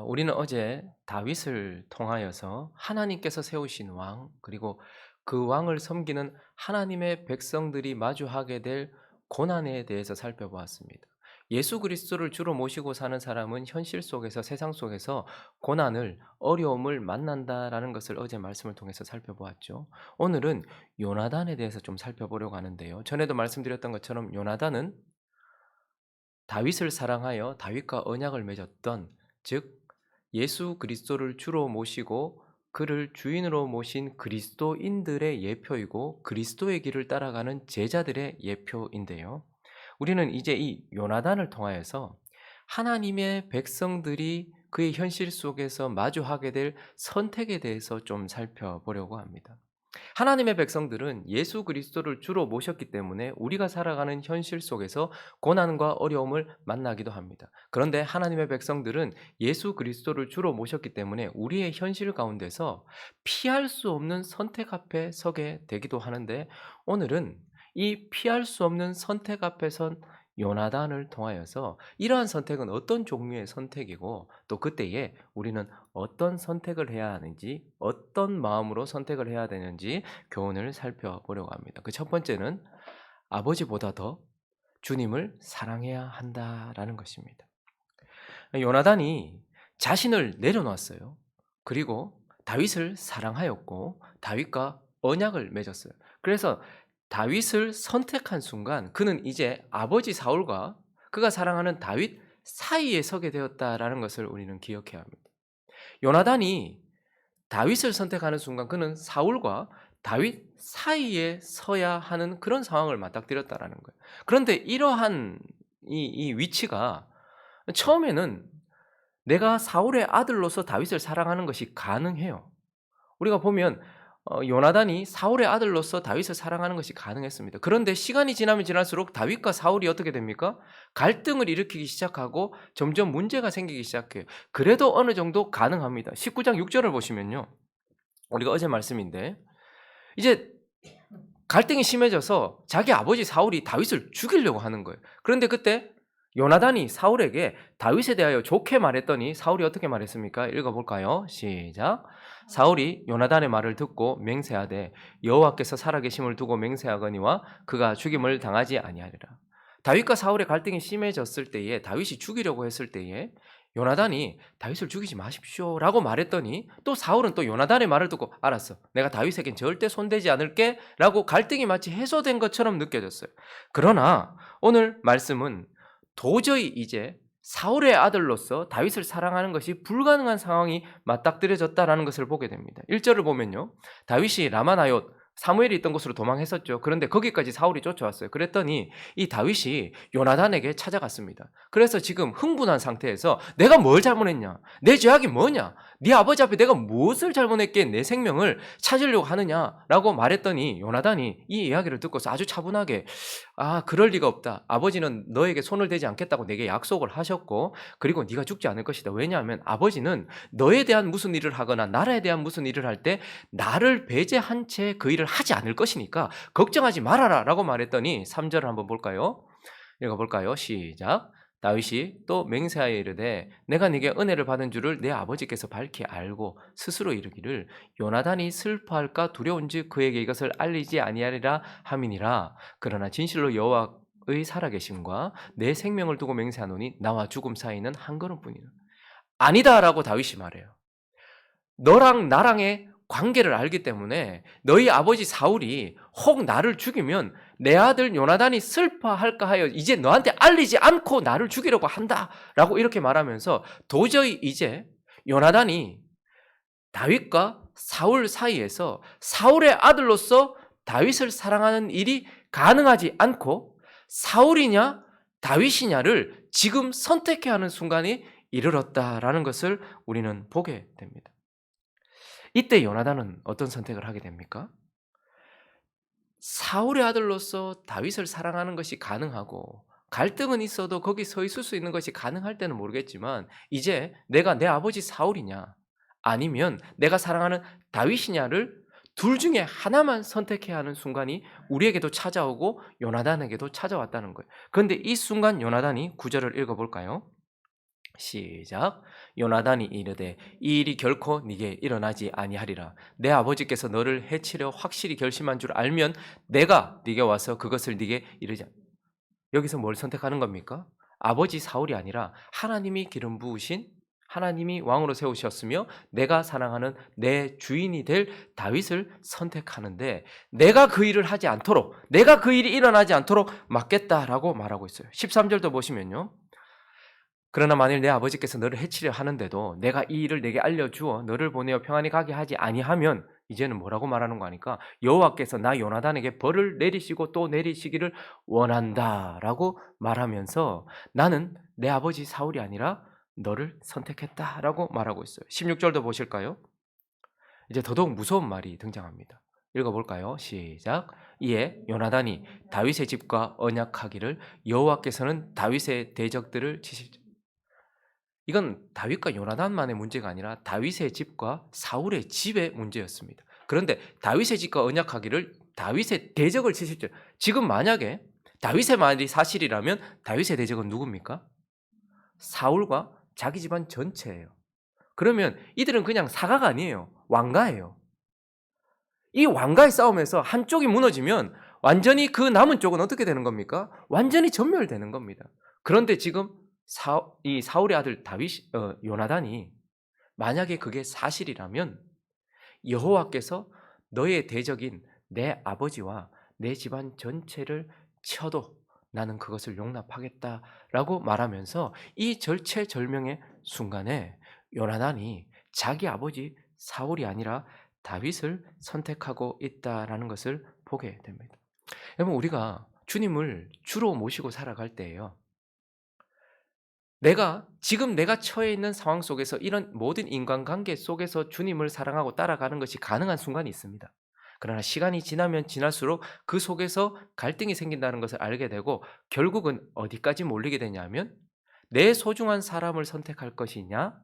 우리는 어제 다윗을 통하여서 하나님께서 세우신 왕, 그리고 그 왕을 섬기는 하나님의 백성들이 마주하게 될 고난에 대해서 살펴보았습니다. 예수 그리스도를 주로 모시고 사는 사람은 현실 속에서, 세상 속에서 고난을, 어려움을 만난다라는 것을 어제 말씀을 통해서 살펴보았죠. 오늘은 요나단에 대해서 좀 살펴보려고 하는데요. 전에도 말씀드렸던 것처럼 요나단은 다윗을 사랑하여 다윗과 언약을 맺었던, 즉 예수 그리스도를 주로 모시고 그를 주인으로 모신 그리스도인들의 예표이고 그리스도의 길을 따라가는 제자들의 예표인데요. 우리는 이제 이 요나단을 통하여서 하나님의 백성들이 그의 현실 속에서 마주하게 될 선택에 대해서 좀 살펴보려고 합니다. 하나님의 백성들은 예수 그리스도를 주로 모셨기 때문에 우리가 살아가는 현실 속에서 고난과 어려움을 만나기도 합니다. 그런데 하나님의 백성들은 예수 그리스도를 주로 모셨기 때문에 우리의 현실 가운데서 피할 수 없는 선택 앞에 서게 되기도 하는데, 오늘은 이 피할 수 없는 선택 앞에 선 요나단을 통하여서 이러한 선택은 어떤 종류의 선택이고, 또 그때에 우리는 어떤 선택을 해야 하는지, 어떤 마음으로 선택을 해야 되는지 교훈을 살펴보려고 합니다. 그 첫 번째는 아버지보다 더 주님을 사랑해야 한다라는 것입니다. 요나단이 자신을 내려놨어요. 그리고 다윗을 사랑하였고 다윗과 언약을 맺었어요. 그래서 다윗을 선택한 순간 그는 이제 아버지 사울과 그가 사랑하는 다윗 사이에 서게 되었다라는 것을 우리는 기억해야 합니다. 요나단이 다윗을 선택하는 순간 그는 사울과 다윗 사이에 서야 하는 그런 상황을 맞닥뜨렸다라는 거예요. 그런데 이러한 이 위치가 처음에는 내가 사울의 아들로서 다윗을 사랑하는 것이 가능해요. 우리가 보면 요나단이 사울의 아들로서 다윗을 사랑하는 것이 가능했습니다. 그런데 시간이 지나면 지날수록 다윗과 사울이 어떻게 됩니까? 갈등을 일으키기 시작하고 점점 문제가 생기기 시작해요. 그래도 어느 정도 가능합니다. 19장 6절을 보시면요. 우리가 어제 말씀인데, 이제 갈등이 심해져서 자기 아버지 사울이 다윗을 죽이려고 하는 거예요. 그런데 그때 요나단이 사울에게 다윗에 대하여 좋게 말했더니 사울이 어떻게 말했습니까? 읽어볼까요? 시작. 사울이 요나단의 말을 듣고 맹세하되 여호와께서 살아계심을 두고 맹세하거니와 그가 죽임을 당하지 아니하리라. 다윗과 사울의 갈등이 심해졌을 때에, 다윗이 죽이려고 했을 때에 요나단이 다윗을 죽이지 마십시오라고 말했더니 또 사울은 또 요나단의 말을 듣고 알았어, 내가 다윗에겐 절대 손대지 않을게 라고 갈등이 마치 해소된 것처럼 느껴졌어요. 그러나 오늘 말씀은 도저히 이제 사울의 아들로서 다윗을 사랑하는 것이 불가능한 상황이 맞닥뜨려졌다라는 것을 보게 됩니다. 1절을 보면요, 다윗이 라마나옳 사무엘이 있던 곳으로 도망했었죠. 그런데 거기까지 사울이 쫓아왔어요. 그랬더니 이 다윗이 요나단에게 찾아갔습니다. 그래서 지금 흥분한 상태에서 내가 뭘 잘못했냐? 내 죄악이 뭐냐? 네 아버지 앞에 내가 무엇을 잘못했기에 내 생명을 찾으려고 하느냐라고 말했더니 요나단이 이 이야기를 듣고서 아주 차분하게, 그럴 리가 없다. 아버지는 너에게 손을 대지 않겠다고 내게 약속을 하셨고, 그리고 네가 죽지 않을 것이다. 왜냐하면 아버지는 너에 대한 무슨 일을 하거나 나라에 대한 무슨 일을 할 때 나를 배제한 채 그 일을 하지 않을 것이니까 걱정하지 말아라 라고 말했더니 3절을 한번 볼까요? 읽어볼까요? 시작. 다윗이 또 맹세하여 이르되 내가 네게 은혜를 받은 줄을 내 아버지께서 밝히 알고 스스로 이르기를 요나단이 슬퍼할까 두려운즉 그에게 이것을 알리지 아니하리라 함이니라. 그러나 진실로 여호와의 살아계심과 내 생명을 두고 맹세하노니 나와 죽음 사이는 한 걸음뿐이라. 아니다라고 다윗이 말해요. 너랑 나랑의 관계를 알기 때문에 너희 아버지 사울이 혹 나를 죽이면 내 아들 요나단이 슬퍼할까 하여 이제 너한테 알리지 않고 나를 죽이려고 한다라고 이렇게 말하면서 도저히 이제 요나단이 다윗과 사울 사이에서 사울의 아들로서 다윗을 사랑하는 일이 가능하지 않고 사울이냐 다윗이냐를 지금 선택해야 하는 순간이 이르렀다라는 것을 우리는 보게 됩니다. 이때 요나단은 어떤 선택을 하게 됩니까? 사울의 아들로서 다윗을 사랑하는 것이 가능하고 갈등은 있어도 거기 서 있을 수 있는 것이 가능할 때는 모르겠지만, 이제 내가 내 아버지 사울이냐 아니면 내가 사랑하는 다윗이냐를 둘 중에 하나만 선택해야 하는 순간이 우리에게도 찾아오고 요나단에게도 찾아왔다는 거예요. 그런데 이 순간 요나단이 9절을 읽어볼까요? 시작. 요나단이 이르되 이 일이 결코 네게 일어나지 아니하리라. 내 아버지께서 너를 해치려 확실히 결심한 줄 알면 내가 네게 와서 그것을 네게 이르지. 여기서 뭘 선택하는 겁니까? 아버지 사울이 아니라 하나님이 기름 부으신, 하나님이 왕으로 세우셨으며 내가 사랑하는 내 주인이 될 다윗을 선택하는데, 내가 그 일을 하지 않도록, 내가 그 일이 일어나지 않도록 막겠다라고 말하고 있어요. 13절도 보시면요. 그러나 만일 내 아버지께서 너를 해치려 하는데도 내가 이 일을 내게 알려주어 너를 보내어 평안히 가게 하지 아니하면, 이제는 뭐라고 말하는 거 아니까, 여호와께서 나 요나단에게 벌을 내리시고 또 내리시기를 원한다라고 말하면서 나는 내 아버지 사울이 아니라 너를 선택했다라고 말하고 있어요. 16절도 보실까요? 이제 더더욱 무서운 말이 등장합니다. 읽어볼까요? 시작. 이에 요나단이 다윗의 집과 언약하기를 여호와께서는 다윗의 대적들을 치실. 이건 다윗과 요나단만의 문제가 아니라 다윗의 집과 사울의 집의 문제였습니다. 그런데 다윗의 집과 언약하기를 다윗의 대적을 치실 줄. 지금 만약에 다윗의 말이 사실이라면 다윗의 대적은 누굽니까? 사울과 자기 집안 전체예요. 그러면 이들은 그냥 사가가 아니에요. 왕가예요. 이 왕가의 싸움에서 한쪽이 무너지면 완전히 그 남은 쪽은 어떻게 되는 겁니까? 완전히 전멸되는 겁니다. 그런데 지금 이 사울의 아들 요나단이 만약에 그게 사실이라면 여호와께서 너의 대적인 내 아버지와 내 집안 전체를 쳐도 나는 그것을 용납하겠다라고 말하면서 이 절체절명의 순간에 요나단이 자기 아버지 사울이 아니라 다윗을 선택하고 있다라는 것을 보게 됩니다. 여러분, 우리가 주님을 주로 모시고 살아갈 때예요. 지금 내가 처해 있는 상황 속에서 이런 모든 인간관계 속에서 주님을 사랑하고 따라가는 것이 가능한 순간이 있습니다. 그러나 시간이 지나면 지날수록 그 속에서 갈등이 생긴다는 것을 알게 되고 결국은 어디까지 몰리게 되냐면 내 소중한 사람을 선택할 것이냐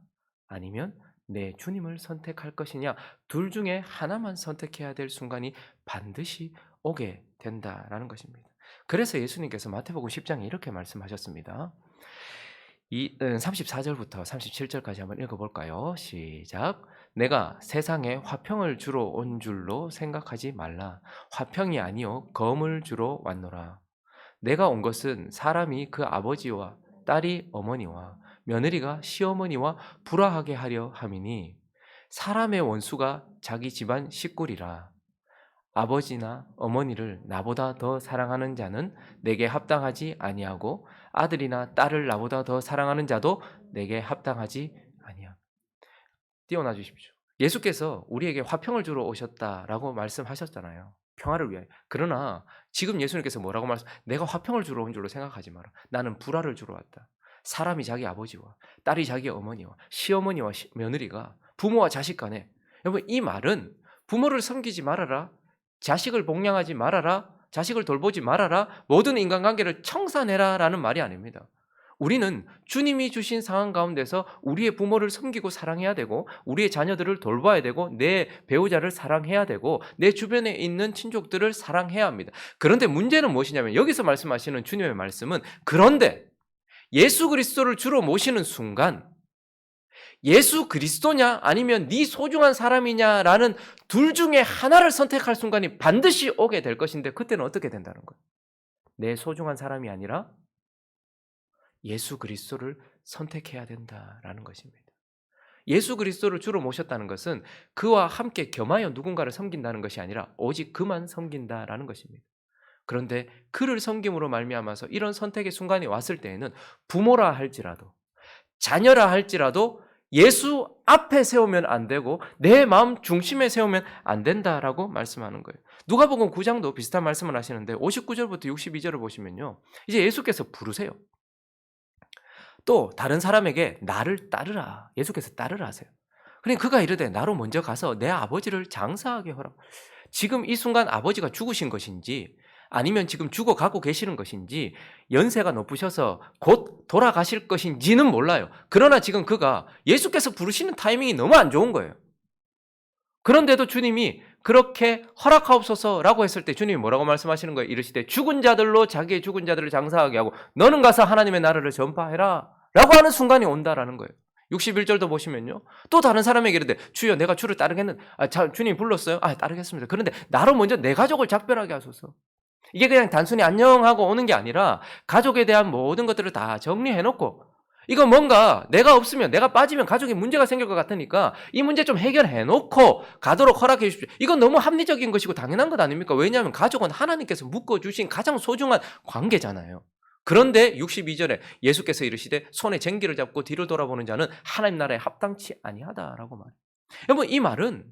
아니면 내 주님을 선택할 것이냐, 둘 중에 하나만 선택해야 될 순간이 반드시 오게 된다라는 것입니다. 그래서 예수님께서 마태복음 10장에 이렇게 말씀하셨습니다. 34절부터 37절까지 한번 읽어볼까요? 시작. 내가 세상에 화평을 주러 온 줄로 생각하지 말라. 화평이 아니요 검을 주러 왔노라. 내가 온 것은 사람이 그 아버지와 딸이 어머니와 며느리가 시어머니와 불화하게 하려 함이니, 사람의 원수가 자기 집안 식구리라. 아버지나 어머니를 나보다 더 사랑하는 자는 내게 합당하지 아니하고 아들이나 딸을 나보다 더 사랑하는 자도 내게 합당하지 아니하. 띄워놔 주십시오. 예수께서 우리에게 화평을 주러 오셨다라고 말씀하셨잖아요. 평화를 위하여. 그러나 지금 예수님께서 뭐라고 내가 화평을 주러 온 줄로 생각하지 마라. 나는 불화를 주러 왔다. 사람이 자기 아버지와 딸이 자기 어머니와 시어머니와 며느리가 부모와 자식 간에, 여러분, 이 말은 부모를 섬기지 말아라, 자식을 복양하지 말아라, 자식을 돌보지 말아라, 모든 인간관계를 청산해라라는 말이 아닙니다. 우리는 주님이 주신 상황 가운데서 우리의 부모를 섬기고 사랑해야 되고, 우리의 자녀들을 돌봐야 되고, 내 배우자를 사랑해야 되고, 내 주변에 있는 친족들을 사랑해야 합니다. 그런데 문제는 무엇이냐면, 여기서 말씀하시는 주님의 말씀은, 그런데 예수 그리스도를 주로 모시는 순간 예수 그리스도냐 아니면 네 소중한 사람이냐라는 둘 중에 하나를 선택할 순간이 반드시 오게 될 것인데, 그때는 어떻게 된다는 거예요? 내 소중한 사람이 아니라 예수 그리스도를 선택해야 된다라는 것입니다. 예수 그리스도를 주로 모셨다는 것은 그와 함께 겸하여 누군가를 섬긴다는 것이 아니라 오직 그만 섬긴다라는 것입니다. 그런데 그를 섬김으로 말미암아서 이런 선택의 순간이 왔을 때에는 부모라 할지라도 자녀라 할지라도 예수 앞에 세우면 안 되고 내 마음 중심에 세우면 안 된다라고 말씀하는 거예요. 누가복음 9장도 비슷한 말씀을 하시는데 59절부터 62절을 보시면요, 이제 예수께서 부르세요. 또 다른 사람에게 나를 따르라, 예수께서 따르라 하세요. 그러니 그가 이르되 나로 먼저 가서 내 아버지를 장사하게 하라. 지금 이 순간 아버지가 죽으신 것인지 아니면 지금 죽어가고 계시는 것인지 연세가 높으셔서 곧 돌아가실 것인지는 몰라요. 그러나 지금 그가 예수께서 부르시는 타이밍이 너무 안 좋은 거예요. 그런데도 주님이 그렇게 허락하옵소서라고 했을 때 주님이 뭐라고 말씀하시는 거예요? 이르시되 죽은 자들로 자기의 죽은 자들을 장사하게 하고 너는 가서 하나님의 나라를 전파해라 라고 하는 순간이 온다라는 거예요. 61절도 보시면요. 또 다른 사람에게 이르되 주여 내가 주를 따르겠는 주님 불렀어요? 따르겠습니다. 그런데 나로 먼저 내 가족을 작별하게 하소서. 이게 그냥 단순히 안녕하고 오는 게 아니라 가족에 대한 모든 것들을 다 정리해 놓고 이거 뭔가 내가 없으면 내가 빠지면 가족에 문제가 생길 것 같으니까 이 문제 좀 해결해 놓고 가도록 허락해 주십시오. 이건 너무 합리적인 것이고 당연한 것 아닙니까? 왜냐하면 가족은 하나님께서 묶어주신 가장 소중한 관계잖아요. 그런데 62절에 예수께서 이르시되 손에 쟁기를 잡고 뒤를 돌아보는 자는 하나님 나라에 합당치 아니하다라고 말해요. 여러분 이 말은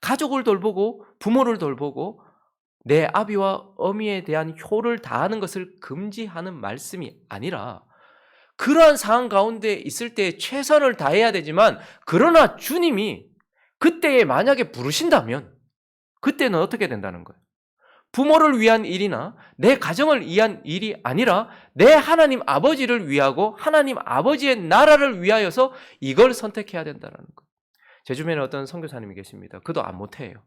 가족을 돌보고 부모를 돌보고 내 아비와 어미에 대한 효를 다하는 것을 금지하는 말씀이 아니라 그러한 상황 가운데 있을 때 최선을 다해야 되지만 그러나 주님이 그때에 만약에 부르신다면 그때는 어떻게 된다는 거예요? 부모를 위한 일이나 내 가정을 위한 일이 아니라 내 하나님 아버지를 위하고 하나님 아버지의 나라를 위하여서 이걸 선택해야 된다는 거예요. 제 주변에 어떤 선교사님이 계십니다. 그도 안 못해요.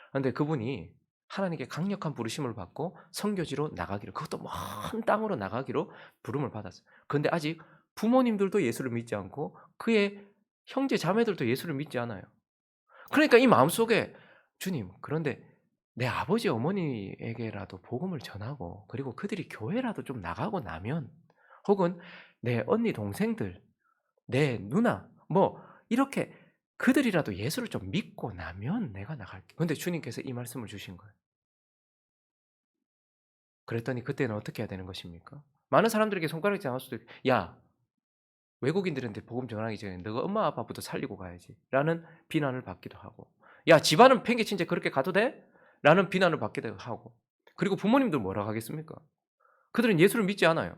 그런데 그분이 하나님께 강력한 부르심을 받고 선교지로 나가기로 그것도 먼 땅으로 나가기로 부름을 받았어요. 그런데 아직 부모님들도 예수를 믿지 않고 그의 형제 자매들도 예수를 믿지 않아요. 그러니까 이 마음속에 주님 그런데 내 아버지 어머니에게라도 복음을 전하고 그리고 그들이 교회라도 좀 나가고 나면 혹은 내 언니 동생들 내 누나 이렇게 그들이라도 예수를 좀 믿고 나면 내가 나갈게. 근데 주님께서 이 말씀을 주신 거예요. 그랬더니 그때는 어떻게 해야 되는 것입니까? 많은 사람들에게 손가락질 할 수도 있고 야 외국인들한테 복음 전하기 전에 너가 엄마 아빠부터 살리고 가야지 라는 비난을 받기도 하고 야 집안은 팽개친 채 그렇게 가도 돼? 라는 비난을 받기도 하고 그리고 부모님들 뭐라고 하겠습니까? 그들은 예수를 믿지 않아요.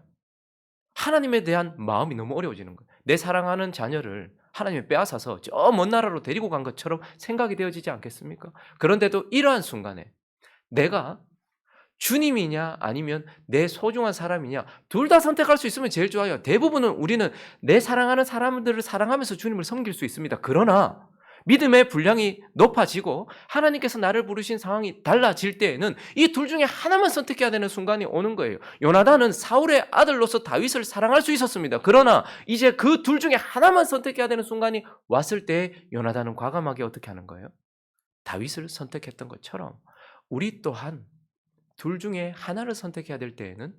하나님에 대한 마음이 너무 어려워지는 거예요. 내 사랑하는 자녀를 하나님이 빼앗아서 저 먼 나라로 데리고 간 것처럼 생각이 되어지지 않겠습니까? 그런데도 이러한 순간에 내가 주님이냐 아니면 내 소중한 사람이냐 둘 다 선택할 수 있으면 제일 좋아요. 대부분은 우리는 내 사랑하는 사람들을 사랑하면서 주님을 섬길 수 있습니다. 그러나 믿음의 분량이 높아지고 하나님께서 나를 부르신 상황이 달라질 때에는 이 둘 중에 하나만 선택해야 되는 순간이 오는 거예요. 요나단은 사울의 아들로서 다윗을 사랑할 수 있었습니다. 그러나 이제 그 둘 중에 하나만 선택해야 되는 순간이 왔을 때 요나단은 과감하게 어떻게 하는 거예요? 다윗을 선택했던 것처럼 우리 또한 둘 중에 하나를 선택해야 될 때에는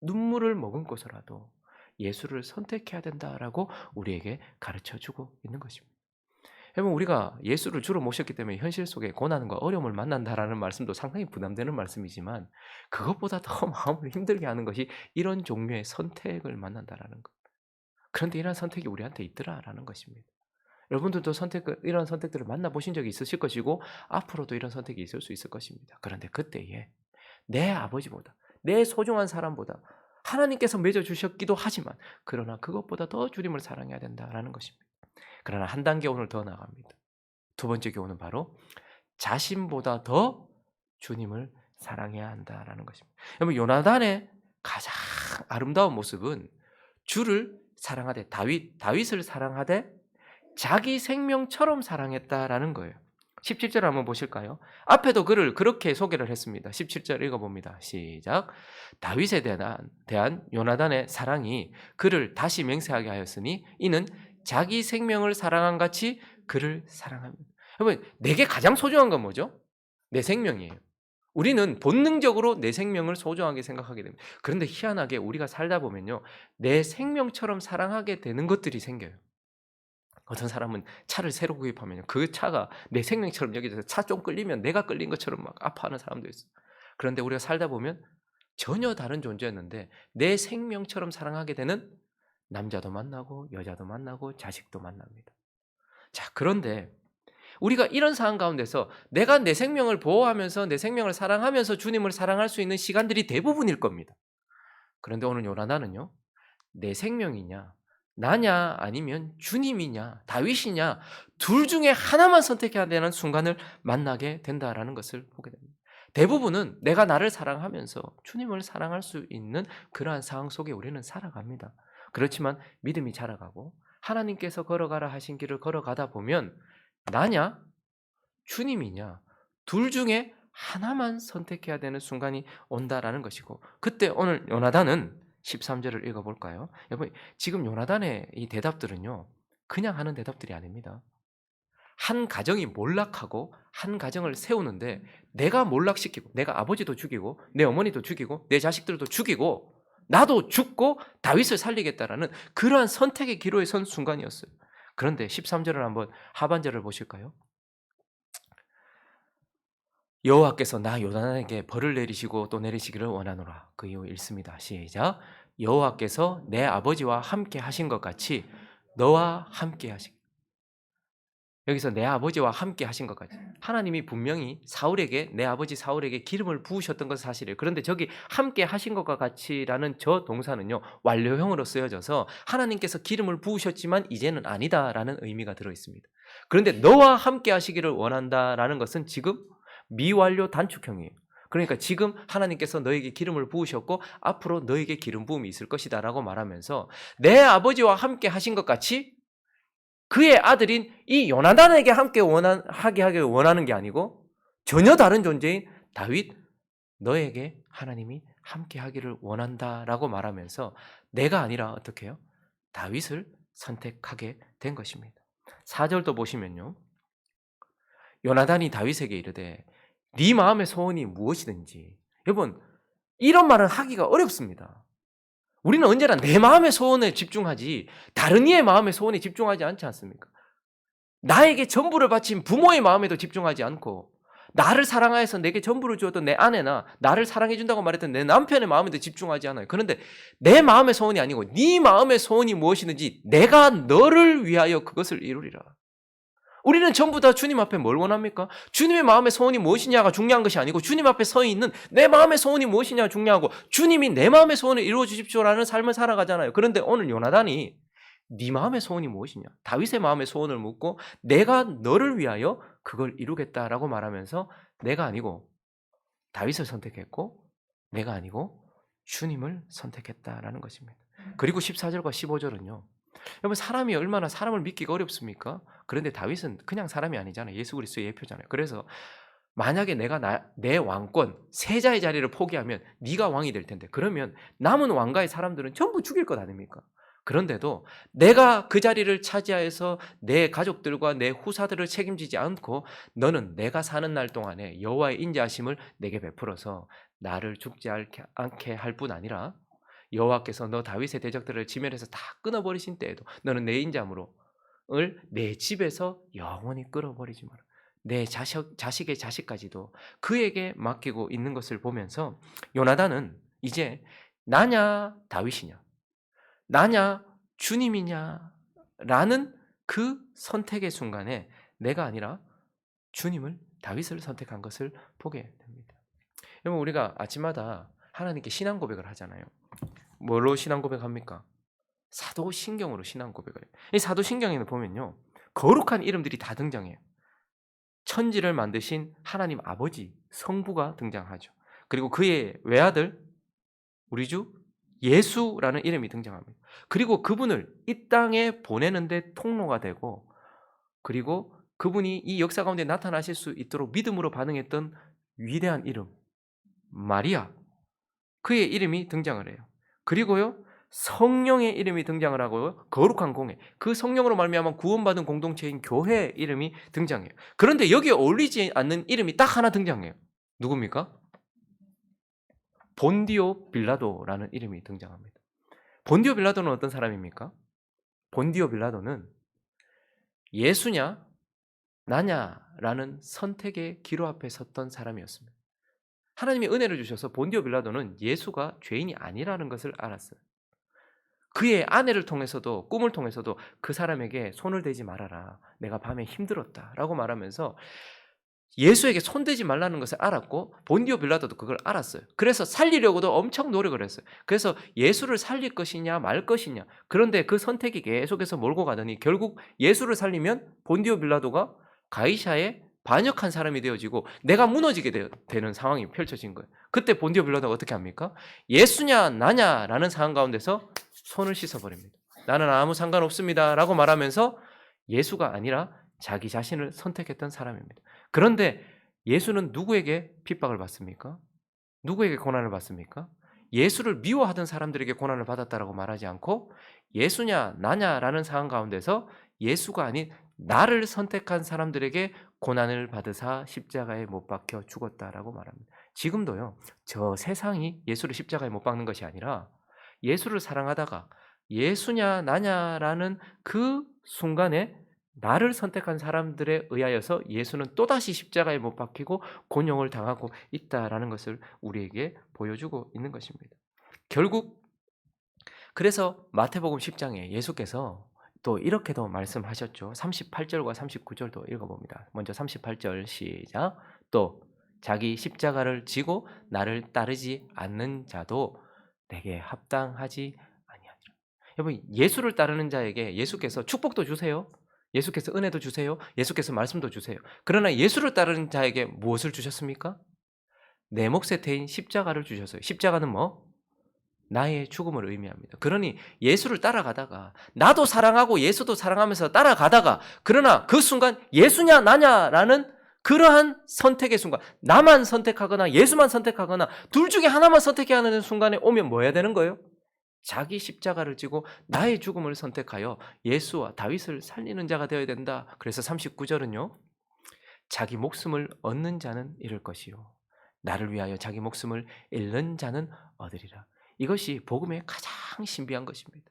눈물을 머금고서라도 예수를 선택해야 된다라고 우리에게 가르쳐 주고 있는 것입니다. 여러분 우리가 예수를 주로 모셨기 때문에 현실 속에 고난과 어려움을 만난다라는 말씀도 상당히 부담되는 말씀이지만 그것보다 더 마음을 힘들게 하는 것이 이런 종류의 선택을 만난다라는 것. 그런데 이런 선택이 우리한테 있더라라는 것입니다. 여러분들도 이런 선택들을 만나보신 적이 있으실 것이고 앞으로도 이런 선택이 있을 수 있을 것입니다. 그런데 그때에 내 아버지보다 내 소중한 사람보다 하나님께서 맺어주셨기도 하지만 그러나 그것보다 더 주님을 사랑해야 된다라는 것입니다. 그러나 한 단계 오늘 더 나갑니다. 두 번째 교훈은 바로 자신보다 더 주님을 사랑해야 한다라는 것입니다. 여러분 요나단의 가장 아름다운 모습은 주를 사랑하되 다윗을 사랑하되 자기 생명처럼 사랑했다라는 거예요. 17절 한번 보실까요? 앞에도 그를 그렇게 소개를 했습니다. 17절 읽어봅니다. 시작. 다윗에 대한 요나단의 사랑이 그를 다시 맹세하게 하였으니 이는 자기 생명을 사랑한 같이 그를 사랑합니다. 여러분 내게 가장 소중한 건 뭐죠? 내 생명이에요. 우리는 본능적으로 내 생명을 소중하게 생각하게 됩니다. 그런데 희한하게 우리가 살다 보면요. 내 생명처럼 사랑하게 되는 것들이 생겨요. 어떤 사람은 차를 새로 구입하면 그 차가 내 생명처럼 여겨져서 차 좀 끌리면 내가 끌린 것처럼 막 아파하는 사람도 있어요. 그런데 우리가 살다 보면 전혀 다른 존재였는데 내 생명처럼 사랑하게 되는 남자도 만나고 여자도 만나고 자식도 만납니다. 자, 그런데 우리가 이런 상황 가운데서 내가 내 생명을 보호하면서 내 생명을 사랑하면서 주님을 사랑할 수 있는 시간들이 대부분일 겁니다. 그런데 오늘 요나단은요. 내 생명이냐 나냐 아니면 주님이냐 다윗이냐 둘 중에 하나만 선택해야 되는 순간을 만나게 된다라는 것을 보게 됩니다. 대부분은 내가 나를 사랑하면서 주님을 사랑할 수 있는 그러한 상황 속에 우리는 살아갑니다. 그렇지만 믿음이 자라가고 하나님께서 걸어가라 하신 길을 걸어가다 보면 나냐 주님이냐 둘 중에 하나만 선택해야 되는 순간이 온다라는 것이고 그때 오늘 요나단은 13절을 읽어볼까요? 여러분, 지금 요나단의 이 대답들은요, 그냥 하는 대답들이 아닙니다. 한 가정이 몰락하고 한 가정을 세우는데 내가 몰락시키고 내가 아버지도 죽이고 내 어머니도 죽이고 내 자식들도 죽이고 나도 죽고 다윗을 살리겠다라는 그러한 선택의 기로에 선 순간이었어요. 그런데 13절을 한번 하반절을 보실까요? 여호와께서 나 요나단에게 벌을 내리시고 또 내리시기를 원하노라. 그 이후 읽습니다. 시작. 여호와께서 내 아버지와 함께 하신 것 같이 너와 함께 하시. 여기서 내 아버지와 함께 하신 것 같이 하나님이 분명히 사울에게 내 아버지 사울에게 기름을 부으셨던 것은 사실이에요. 그런데 저기 함께 하신 것과 같이라는 저 동사는요, 완료형으로 쓰여져서 하나님께서 기름을 부으셨지만 이제는 아니다라는 의미가 들어 있습니다. 그런데 너와 함께 하시기를 원한다라는 것은 지금 미완료 단축형이에요. 그러니까 지금 하나님께서 너에게 기름을 부으셨고 앞으로 너에게 기름 부음이 있을 것이다라고 말하면서 내 아버지와 함께 하신 것 같이 그의 아들인 이 요나단에게 함께 하게 하길 원하는 게 아니고 전혀 다른 존재인 다윗 너에게 하나님이 함께 하기를 원한다라고 말하면서 내가 아니라 어떻게 해요? 다윗을 선택하게 된 것입니다. 4절도 보시면요. 요나단이 다윗에게 이르되 네 마음의 소원이 무엇이든지. 여러분, 이런 말은 하기가 어렵습니다. 우리는 언제나 내 마음의 소원에 집중하지 다른 이의 마음의 소원에 집중하지 않지 않습니까? 나에게 전부를 바친 부모의 마음에도 집중하지 않고 나를 사랑하여서 내게 전부를 주었던 내 아내나 나를 사랑해 준다고 말했던 내 남편의 마음에도 집중하지 않아요. 그런데 내 마음의 소원이 아니고 네 마음의 소원이 무엇이든지 내가 너를 위하여 그것을 이루리라. 우리는 전부 다 주님 앞에 뭘 원합니까? 주님의 마음의 소원이 무엇이냐가 중요한 것이 아니고 주님 앞에 서 있는 내 마음의 소원이 무엇이냐가 중요하고 주님이 내 마음의 소원을 이루어 주십시오라는 삶을 살아가잖아요. 그런데 오늘 요나단이 네 마음의 소원이 무엇이냐? 다윗의 마음의 소원을 묻고 내가 너를 위하여 그걸 이루겠다라고 말하면서 내가 아니고 다윗을 선택했고 내가 아니고 주님을 선택했다라는 것입니다. 그리고 14절과 15절은요. 여러분 사람이 얼마나 사람을 믿기가 어렵습니까? 그런데 다윗은 그냥 사람이 아니잖아요. 예수 그리스도의 예표잖아요. 그래서 만약에 내가 내 왕권 세자의 자리를 포기하면 네가 왕이 될 텐데 그러면 남은 왕가의 사람들은 전부 죽일 것 아닙니까? 그런데도 내가 그 자리를 차지하여서 내 가족들과 내 후사들을 책임지지 않고 너는 내가 사는 날 동안에 여호와의 인자하심을 내게 베풀어서 나를 죽지 않게 할 뿐 아니라 여호와께서 너 다윗의 대적들을 지면에서 다 끊어버리신 때에도 너는 내 인자함으로 내 집에서 영원히 끌어버리지 마라. 내 자식의 자식까지도 그에게 맡기고 있는 것을 보면서 요나단은 이제 나냐 다윗이냐 나냐 주님이냐 라는 그 선택의 순간에 내가 아니라 주님을 다윗을 선택한 것을 보게 됩니다. 여러분 우리가 아침마다 하나님께 신앙 고백을 하잖아요. 뭘로 신앙 고백합니까? 사도신경으로 신앙 고백을 해요. 이 사도신경에는 보면요. 거룩한 이름들이 다 등장해요. 천지를 만드신 하나님 아버지, 성부가 등장하죠. 그리고 그의 외아들, 우리 주 예수라는 이름이 등장합니다. 그리고 그분을 이 땅에 보내는데 통로가 되고 그리고 그분이 이 역사 가운데 나타나실 수 있도록 믿음으로 반응했던 위대한 이름, 마리아, 그의 이름이 등장을 해요. 그리고요. 성령의 이름이 등장을 하고요. 거룩한 공회. 그 성령으로 말미암아 구원받은 공동체인 교회의 이름이 등장해요. 그런데 여기에 어울리지 않는 이름이 딱 하나 등장해요. 누굽니까? 본디오 빌라도라는 이름이 등장합니다. 본디오 빌라도는 어떤 사람입니까? 본디오 빌라도는 예수냐 나냐라는 선택의 기로 앞에 섰던 사람이었습니다. 하나님이 은혜를 주셔서 본디오 빌라도는 예수가 죄인이 아니라는 것을 알았어요. 그의 아내를 통해서도 꿈을 통해서도 그 사람에게 손을 대지 말아라. 내가 밤에 힘들었다라고 말하면서 예수에게 손대지 말라는 것을 알았고 본디오 빌라도도 그걸 알았어요. 그래서 살리려고도 엄청 노력을 했어요. 그래서 예수를 살릴 것이냐 말 것이냐. 그런데 그 선택이 계속해서 몰고 가더니 결국 예수를 살리면 본디오 빌라도가 가이사의 반역한 사람이 되어지고 내가 무너지게 되는 상황이 펼쳐진 거예요. 그때 본디오 빌라도가 어떻게 합니까? 예수냐 나냐라는 상황 가운데서 손을 씻어버립니다. 나는 아무 상관없습니다 라고 말하면서 예수가 아니라 자기 자신을 선택했던 사람입니다. 그런데 예수는 누구에게 핍박을 받습니까? 누구에게 고난을 받습니까? 예수를 미워하던 사람들에게 고난을 받았다라고 말하지 않고 예수냐 나냐라는 상황 가운데서 예수가 아닌 나를 선택한 사람들에게 고난을 받으사 십자가에 못 박혀 죽었다라고 말합니다. 지금도요. 저 세상이 예수를 십자가에 못 박는 것이 아니라 예수를 사랑하다가 예수냐 나냐라는 그 순간에 나를 선택한 사람들에 의하여서 예수는 또다시 십자가에 못 박히고 곤욕을 당하고 있다라는 것을 우리에게 보여주고 있는 것입니다. 결국 그래서 마태복음 10장에 예수께서 또 이렇게도 말씀하셨죠. 38절과 39절도 읽어봅니다. 먼저 38절 시작. 또 자기 십자가를 지고 나를 따르지 않는 자도 내게 합당하지 아니하니라. 여러분 예수를 따르는 자에게 예수께서 축복도 주세요. 예수께서 은혜도 주세요. 예수께서 말씀도 주세요. 그러나 예수를 따르는 자에게 무엇을 주셨습니까? 내 몫의 태인 십자가를 주셨어요. 십자가는 뭐? 나의 죽음을 의미합니다. 그러니 예수를 따라가다가 나도 사랑하고 예수도 사랑하면서 따라가다가 그러나 그 순간 예수냐 나냐라는 그러한 선택의 순간 나만 선택하거나 예수만 선택하거나 둘 중에 하나만 선택해야 하는 순간에 오면 뭐 해야 되는 거예요? 자기 십자가를 지고 나의 죽음을 선택하여 예수와 다윗을 살리는 자가 되어야 된다. 그래서 39절은요. 자기 목숨을 얻는 자는 잃을 것이요 나를 위하여 자기 목숨을 잃는 자는 얻으리라. 이것이 복음의 가장 신비한 것입니다.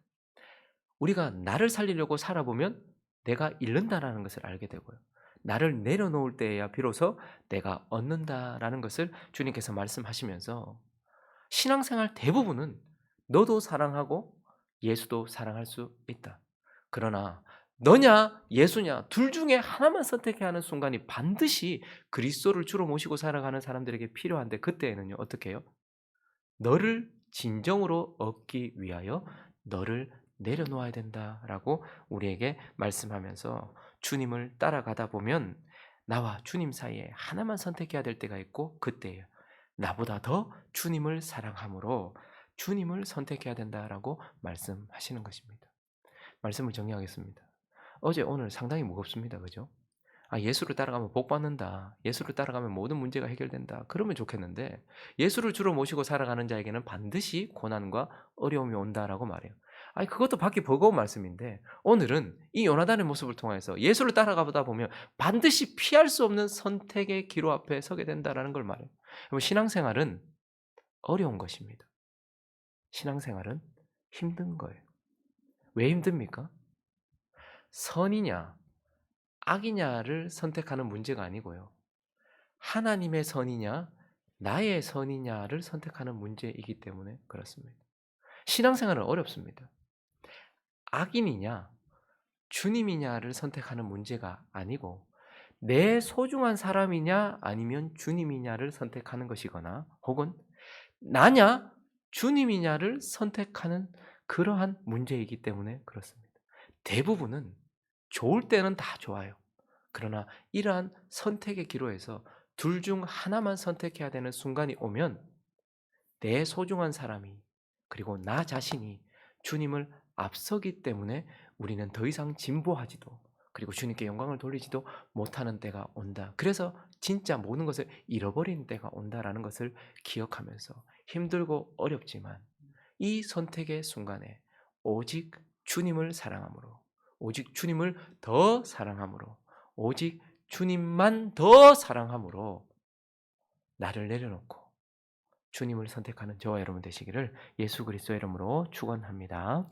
우리가 나를 살리려고 살아보면 내가 잃는다라는 것을 알게 되고요. 나를 내려놓을 때에야 비로소 내가 얻는다라는 것을 주님께서 말씀하시면서 신앙생활 대부분은 너도 사랑하고 예수도 사랑할 수 있다. 그러나 너냐 예수냐 둘 중에 하나만 선택해야 하는 순간이 반드시 그리스도를 주로 모시고 살아가는 사람들에게 필요한데 그때에는요 어떻게 해요? 너를 진정으로 얻기 위하여 너를 내려놓아야 된다라고 우리에게 말씀하면서 주님을 따라가다 보면 나와 주님 사이에 하나만 선택해야 될 때가 있고 그때예요. 나보다 더 주님을 사랑함으로 주님을 선택해야 된다라고 말씀하시는 것입니다. 말씀을 정리하겠습니다. 어제 오늘 상당히 무겁습니다. 그죠? 예수를 따라가면 복 받는다. 예수를 따라가면 모든 문제가 해결된다. 그러면 좋겠는데 예수를 주로 모시고 살아가는 자에게는 반드시 고난과 어려움이 온다라고 말해요. 그것도 받기 버거운 말씀인데 오늘은 이 요나단의 모습을 통해서 예수를 따라가다 보면 반드시 피할 수 없는 선택의 기로 앞에 서게 된다라는 걸 말해요. 신앙생활은 어려운 것입니다. 신앙생활은 힘든 거예요. 왜 힘듭니까? 선이냐 악이냐를 선택하는 문제가 아니고요. 하나님의 선이냐 나의 선이냐를 선택하는 문제이기 때문에 그렇습니다. 신앙생활은 어렵습니다. 악인이냐 주님이냐를 선택하는 문제가 아니고 내 소중한 사람이냐 아니면 주님이냐를 선택하는 것이거나 혹은 나냐 주님이냐를 선택하는 그러한 문제이기 때문에 그렇습니다. 대부분은 좋을 때는 다 좋아요. 그러나 이러한 선택의 기로에서 둘 중 하나만 선택해야 되는 순간이 오면 내 소중한 사람이 그리고 나 자신이 주님을 앞서기 때문에 우리는 더 이상 진보하지도 그리고 주님께 영광을 돌리지도 못하는 때가 온다. 그래서 진짜 모든 것을 잃어버리는 때가 온다라는 것을 기억하면서 힘들고 어렵지만 이 선택의 순간에 오직 주님을 사랑함으로 오직 주님을 더 사랑함으로 오직 주님만 더 사랑함으로 나를 내려놓고 주님을 선택하는 저와 여러분 되시기를 예수 그리스도의 이름으로 축원합니다.